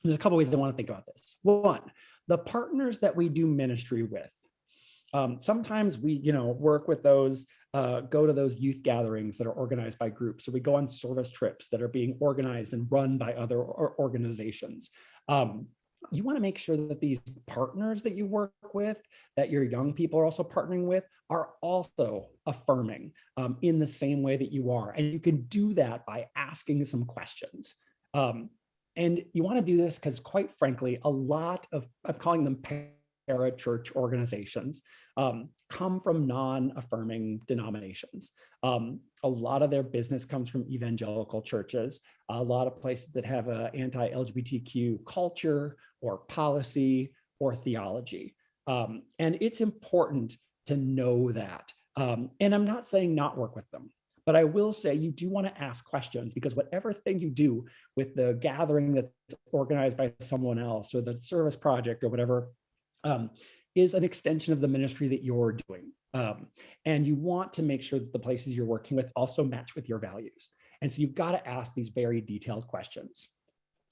There's a couple ways I want to think about this. One, the partners that we do ministry with. Sometimes we, work with those, go to those youth gatherings that are organized by groups. So we go on service trips that are being organized and run by other organizations. You want to make sure that these partners that you work with, that your young people are also partnering with, are also affirming in the same way that you are. And you can do that by asking some questions. And you want to do this because, quite frankly, a lot of, I'm calling them para-church organizations, come from non-affirming denominations. A lot of their business comes from evangelical churches, a lot of places that have an anti-LGBTQ culture or policy or theology. And it's important to know that. And I'm not saying not work with them, but I will say you do want to ask questions, because whatever thing you do with the gathering that's organized by someone else or the service project or whatever, is an extension of the ministry that you're doing. And you want to make sure that the places you're working with also match with your values. And so you've got to ask these very detailed questions.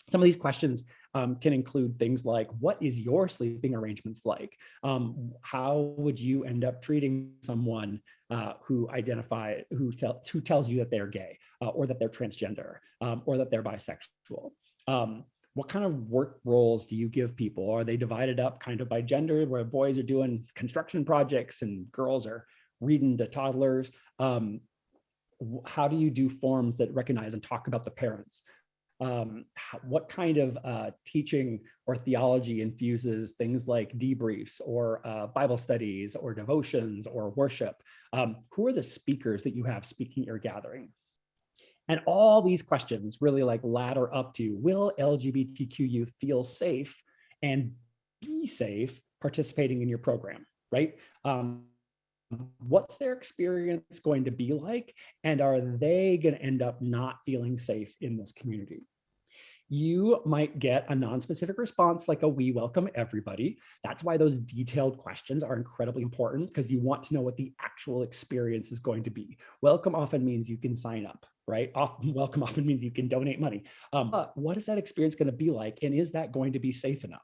Some of these questions can include things like, what is your sleeping arrangements like? How would you end up treating someone who tells you that they're gay or that they're transgender or that they're bisexual? What kind of work roles do you give people? Are they divided up kind of by gender, where boys are doing construction projects and girls are reading to toddlers? How do you do forms that recognize and talk about the parents? What kind of teaching or theology infuses things like debriefs or Bible studies or devotions or worship? Who are the speakers that you have speaking at your gathering? And all these questions really ladder up to, will LGBTQ youth feel safe and be safe participating in your program, right? What's their experience going to be like? And are they going to end up not feeling safe in this community? You might get a non-specific response like a "we welcome everybody." That's why those detailed questions are incredibly important, because you want to know what the actual experience is going to be. Welcome often means you can sign up, right? Welcome often means you can donate money. But what is that experience going to be like? And is that going to be safe enough?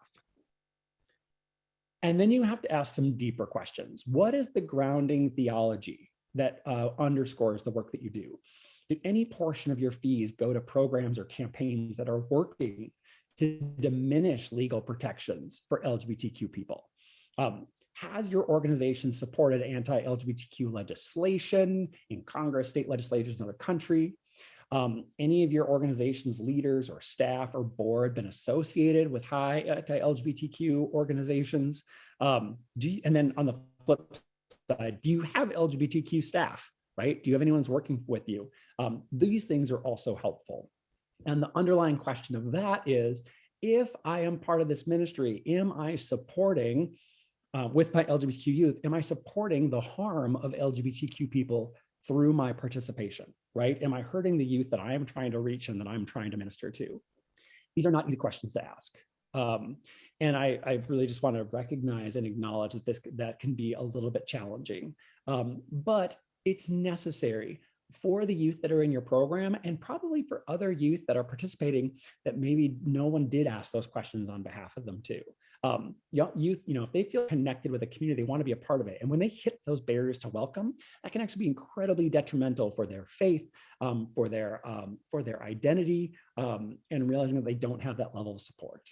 And then you have to ask some deeper questions. What is the grounding theology that underscores the work that you do? Do any portion of your fees go to programs or campaigns that are working to diminish legal protections for LGBTQ people? Has your organization supported anti-LGBTQ legislation in Congress, state legislatures in other country? Any of your organization's leaders or staff or board been associated with high anti-LGBTQ organizations? And then on the flip side, do you have LGBTQ staff, right? Do you have anyone who's working with you? These things are also helpful. And the underlying question of that is, if I am part of this ministry, am I supporting, with my LGBTQ youth, am I supporting the harm of LGBTQ people through my participation, right? Am I hurting the youth that I am trying to reach and that I'm trying to minister to? These are not easy questions to ask. And I really just want to recognize and acknowledge that can be a little bit challenging, but it's necessary for the youth that are in your program, and probably for other youth that are participating that maybe no one did ask those questions on behalf of them too. Youth, if they feel connected with a community, they want to be a part of it. And when they hit those barriers to welcome, that can actually be incredibly detrimental for their faith, for their identity, and realizing that they don't have that level of support.